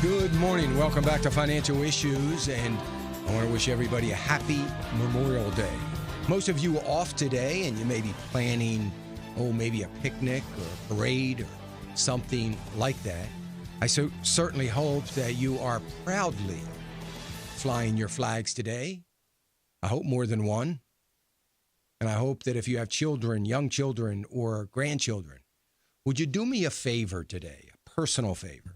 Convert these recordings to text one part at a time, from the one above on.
Good morning. Welcome back to Financial Issues, and I want to wish everybody a happy Memorial Day. Most of you are off today, and you may be planning, maybe a picnic or a parade or something like that. I certainly hope that you are proudly flying your flags today. I hope more than one. And I hope that if you have children, young children, or grandchildren, would you do me a favor today, a personal favor?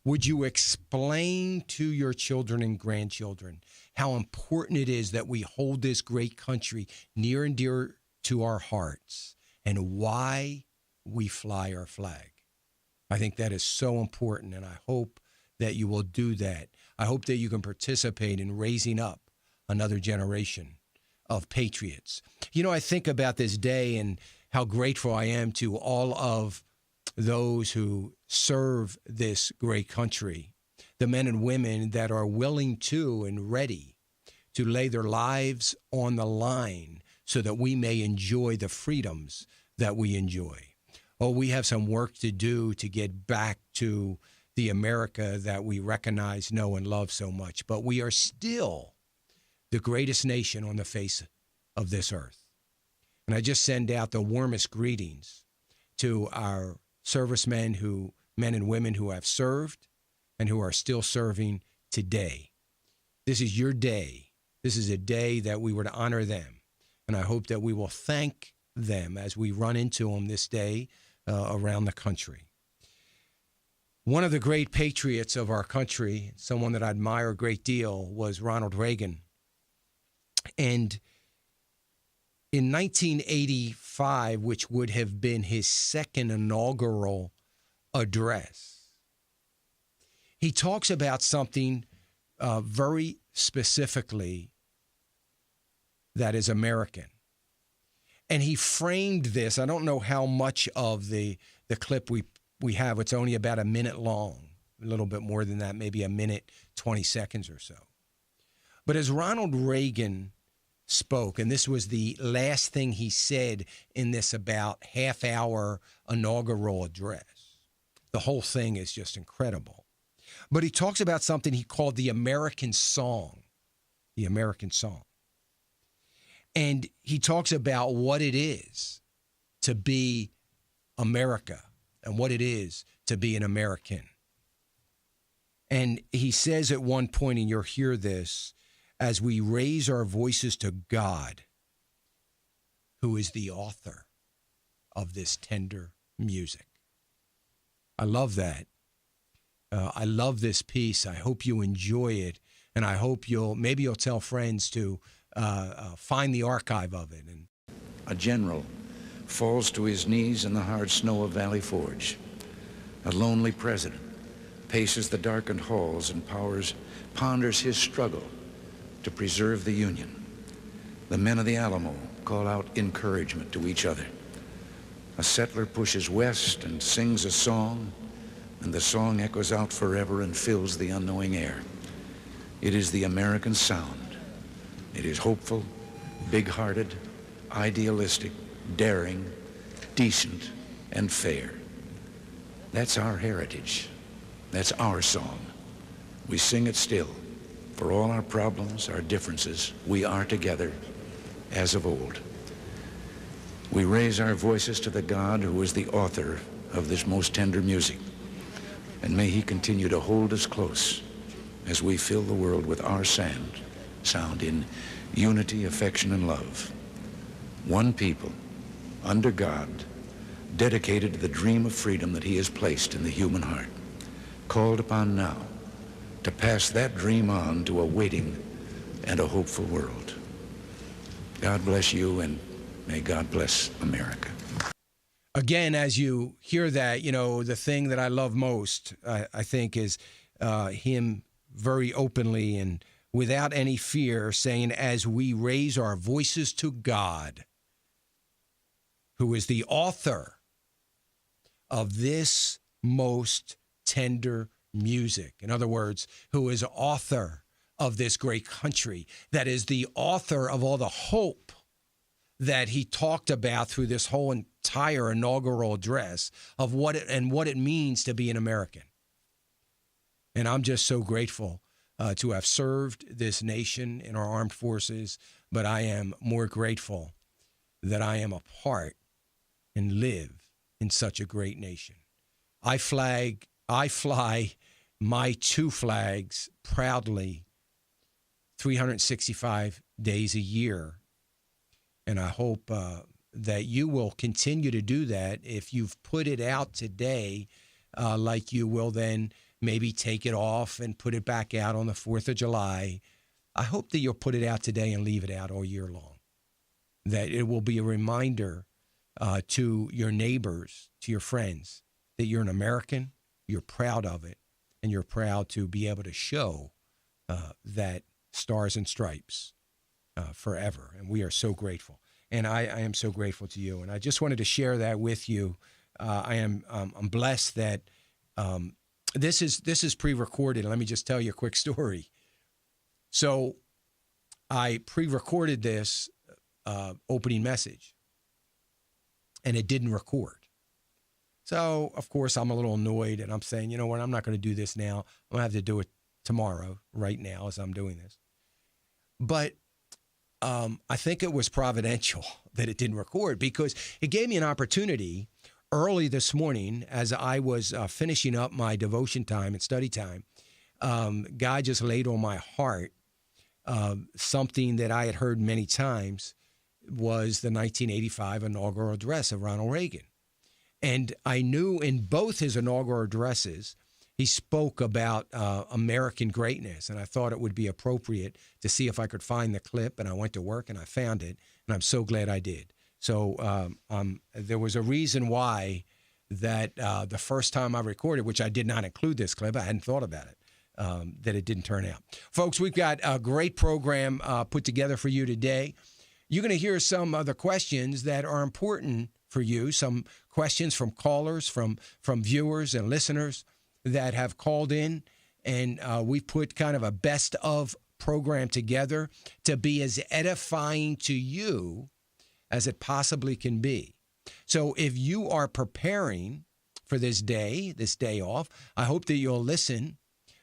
Would you explain to your children and grandchildren how important it is that we hold this great country near and dear to our hearts and why we fly our flag? I think that is so important, and I hope that you will do that. I hope that you can participate in raising up another generation of patriots. You know, I think about this day and how grateful I am to all of those who serve this great country, the men and women that are willing to and ready to lay their lives on the line so that we may enjoy the freedoms that we enjoy. Oh, we have some work to do to get back to the America that we recognize, know, and love so much. But we are still the greatest nation on the face of this earth. And I just send out the warmest greetings to our servicemen, men and women who have served and who are still serving today. This is your day. This is a day that we were to honor them. And I hope that we will thank them as we run into them this day around the country. One of the great patriots of our country, someone that I admire a great deal, was Ronald Reagan. And in 1985, which would have been his second inaugural address, he talks about something very specifically that is American. And he framed this. I don't know how much of the clip we have. It's only about a minute long, a little bit more than that, maybe a minute, 20 seconds or so. But as Ronald Reagan spoke, and this was the last thing he said in this about half-hour inaugural address. The whole thing is just incredible. But he talks about something he called the American song. The American song. And he talks about what it is to be America and what it is to be an American. And he says at one point, and you'll hear this, as we raise our voices to God, who is the author of this tender music. I love that. I love this piece. I hope you enjoy it. And I hope maybe you'll tell friends to find the archive of it. And a general falls to his knees in the hard snow of Valley Forge. A lonely president paces the darkened halls and ponders his struggle to preserve the Union. The men of the Alamo call out encouragement to each other. A settler pushes west and sings a song, and the song echoes out forever and fills the unknowing air. It is the American sound. It is hopeful, big-hearted, idealistic, daring, decent, and fair. That's our heritage. That's our song. We sing it still. For all our problems, our differences, we are together as of old. We raise our voices to the God who is the author of this most tender music. And may he continue to hold us close as we fill the world with our sound in unity, affection, and love. One people, under God, dedicated to the dream of freedom that he has placed in the human heart, called upon now to pass that dream on to a waiting and a hopeful world. God bless you, and may God bless America. Again, as you hear that, the thing that I love most, I think, is him very openly and without any fear saying, as we raise our voices to God, who is the author of this most tender music. In other words, who is author of this great country, that is the author of all the hope that he talked about through this whole entire inaugural address of what it means to be an American. And I'm just so grateful to have served this nation in our armed forces, but I am more grateful that I am a part and live in such a great nation. I fly my two flags proudly 365 days a year. And I hope that you will continue to do that. If you've put it out today, like you will then maybe take it off and put it back out on the 4th of July, I hope that you'll put it out today and leave it out all year long. That it will be a reminder to your neighbors, to your friends, that you're an American, you're proud of it, and you're proud to be able to show that Stars and Stripes forever. And we are so grateful. And I am so grateful to you. And I just wanted to share that with you. I'm blessed that this is pre-recorded. Let me just tell you a quick story. So I pre-recorded this opening message, and it didn't record. So, of course, I'm a little annoyed, and I'm saying, you know what, I'm not going to do this now. I'm going to have to do it tomorrow, right now, as I'm doing this. But I think it was providential that it didn't record, because it gave me an opportunity early this morning as I was finishing up my devotion time and study time. God just laid on my heart something that I had heard many times was the 1985 inaugural address of Ronald Reagan. And I knew in both his inaugural addresses, he spoke about American greatness. And I thought it would be appropriate to see if I could find the clip. And I went to work and I found it. And I'm so glad I did. So there was a reason why that the first time I recorded, which I did not include this clip, I hadn't thought about it, that it didn't turn out. Folks, we've got a great program put together for you today. You're going to hear some of the questions that are important for you, some questions from callers, from viewers and listeners that have called in. And we've put kind of a best of program together to be as edifying to you as it possibly can be. So if you are preparing for this day off, I hope that you'll listen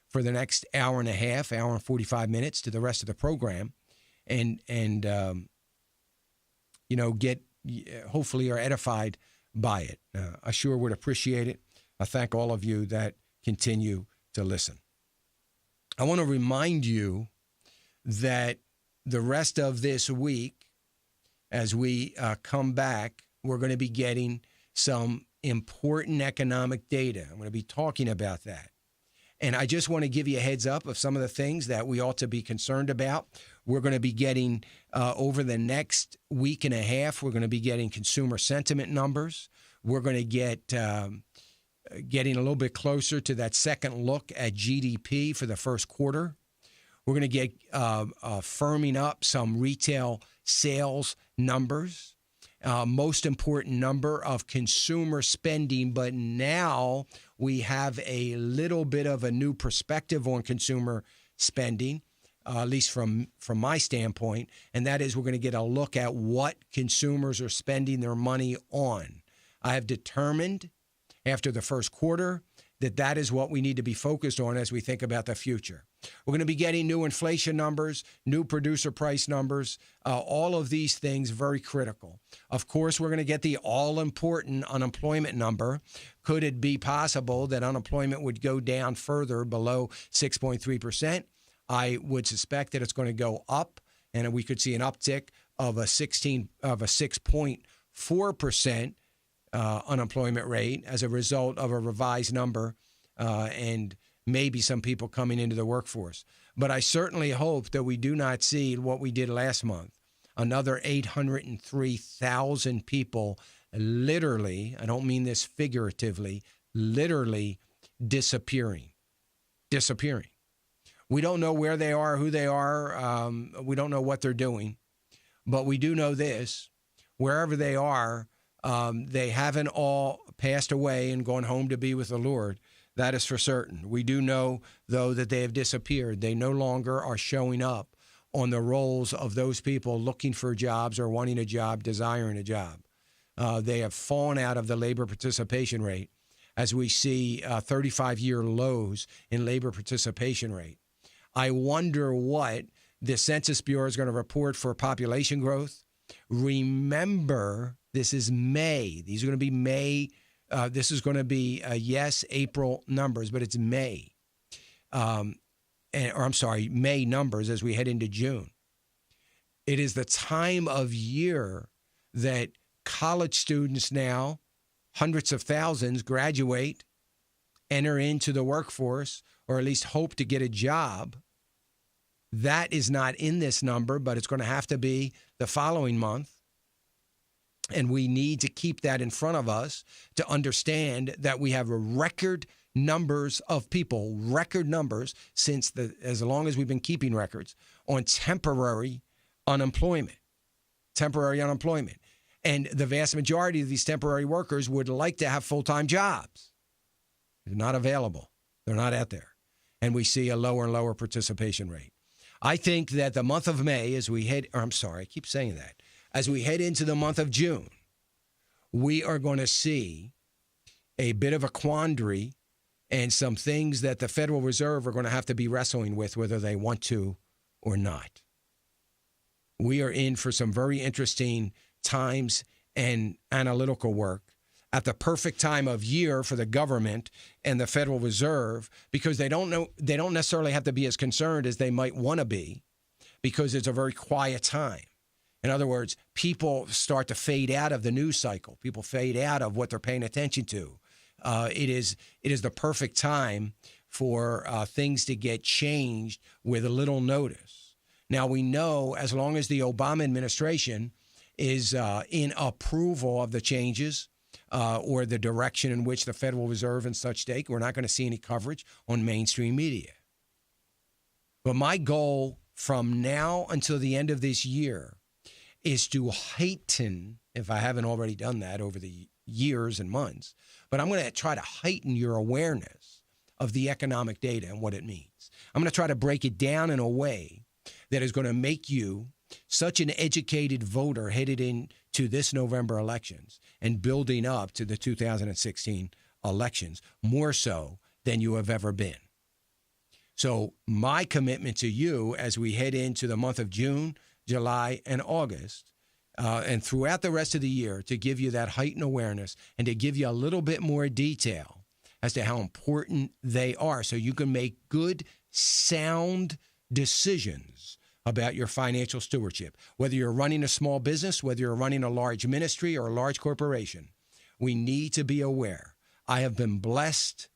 for the next hour and a half, hour and 45 minutes to the rest of the program, and hopefully are edified by it. I sure would appreciate it. I thank all of you that continue to listen. I want to remind you that the rest of this week, as we come back, we're going to be getting some important economic data. I'm going to be talking about that. And I just want to give you a heads up of some of the things that we ought to be concerned about. We're going to be getting, over the next week and a half, we're going to be getting consumer sentiment numbers. We're going to get getting a little bit closer to that second look at GDP for the first quarter. We're going to get firming up some retail sales numbers. Most important number of consumer spending, but now we have a little bit of a new perspective on consumer spending, at least from my standpoint, and that is we're going to get a look at what consumers are spending their money on. I have determined after the first quarter that is what we need to be focused on as we think about the future. We're going to be getting new inflation numbers, new producer price numbers, all of these things very critical. Of course, we're going to get the all-important unemployment number. Could it be possible that unemployment would go down further below 6.3%? I would suspect that it's going to go up, and we could see an uptick of a 6.4% unemployment rate as a result of a revised number and maybe some people coming into the workforce. But I certainly hope that we do not see what we did last month, another 803,000 people literally, I don't mean this figuratively, literally disappearing. We don't know where they are, who they are. We don't know what they're doing. But we do know this, wherever they are, they haven't all passed away and gone home to be with the Lord. That is for certain. We do know, though, that they have disappeared. They no longer are showing up on the rolls of those people looking for jobs or wanting a job, desiring a job. They have fallen out of the labor participation rate. as we see 35-year lows in labor participation rate. I wonder what the Census Bureau is going to report for population growth. Remember, this is May. These are going to be May. This is going to be, April numbers, but it's May. May numbers as we head into June. It is the time of year that college students now, hundreds of thousands, graduate, enter into the workforce, or at least hope to get a job. That is not in this number, but it's going to have to be the following month. And we need to keep that in front of us to understand that we have a record numbers of people, record numbers as long as we've been keeping records on temporary unemployment. And the vast majority of these temporary workers would like to have full-time jobs. They're not available. They're not out there. And we see a lower and lower participation rate. I think that the month of May, as we head into the month of June, we are going to see a bit of a quandary and some things that the Federal Reserve are going to have to be wrestling with, whether they want to or not. We are in for some very interesting times and analytical work at the perfect time of year for the government and the Federal Reserve, because they don't necessarily have to be as concerned as they might want to be, because it's a very quiet time. In other words, people start to fade out of the news cycle. People fade out of what they're paying attention to. It is the perfect time for things to get changed with a little notice. Now, we know as long as the Obama administration is in approval of the changes or the direction in which the Federal Reserve and such take, we're not going to see any coverage on mainstream media. But my goal from now until the end of this year is to heighten, if I haven't already done that over the years and months, but I'm going to try to heighten your awareness of the economic data and what it means. I'm going to try to break it down in a way that is going to make you such an educated voter headed into this November elections and building up to the 2016 elections, more so than you have ever been. So my commitment to you as we head into the month of June, July, and August, and throughout the rest of the year, to give you that heightened awareness and to give you a little bit more detail as to how important they are so you can make good, sound decisions about your financial stewardship. Whether you're running a small business, whether you're running a large ministry or a large corporation, we need to be aware. I have been blessed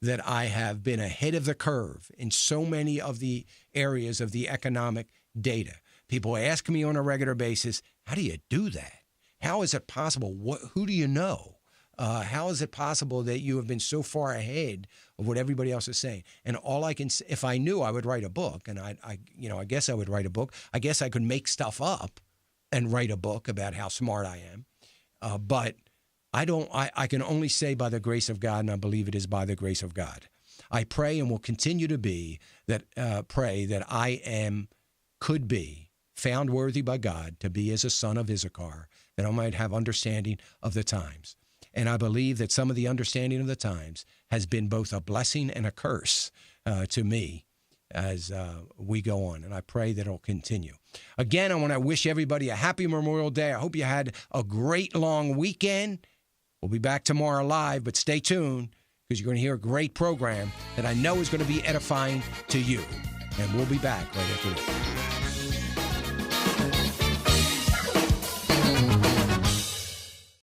that I have been ahead of the curve in so many of the areas of the economic data. People ask me on a regular basis, how do you do that? How is it possible? Who do you know? How is it possible that you have been so far ahead of what everybody else is saying? And all I can say, if I knew, I would write a book, and I guess I would write a book. I guess I could make stuff up and write a book about how smart I am. But I don't. I can only say by the grace of God, and I believe it is by the grace of God. I pray and will continue to be that. Pray that I could be found worthy by God to be as a son of Issachar, that I might have understanding of the times. And I believe that some of the understanding of the times has been both a blessing and a curse to me as we go on. And I pray that it'll continue. Again, I want to wish everybody a happy Memorial Day. I hope you had a great long weekend. We'll be back tomorrow live, but stay tuned because you're going to hear a great program that I know is going to be edifying to you. And we'll be back right after this.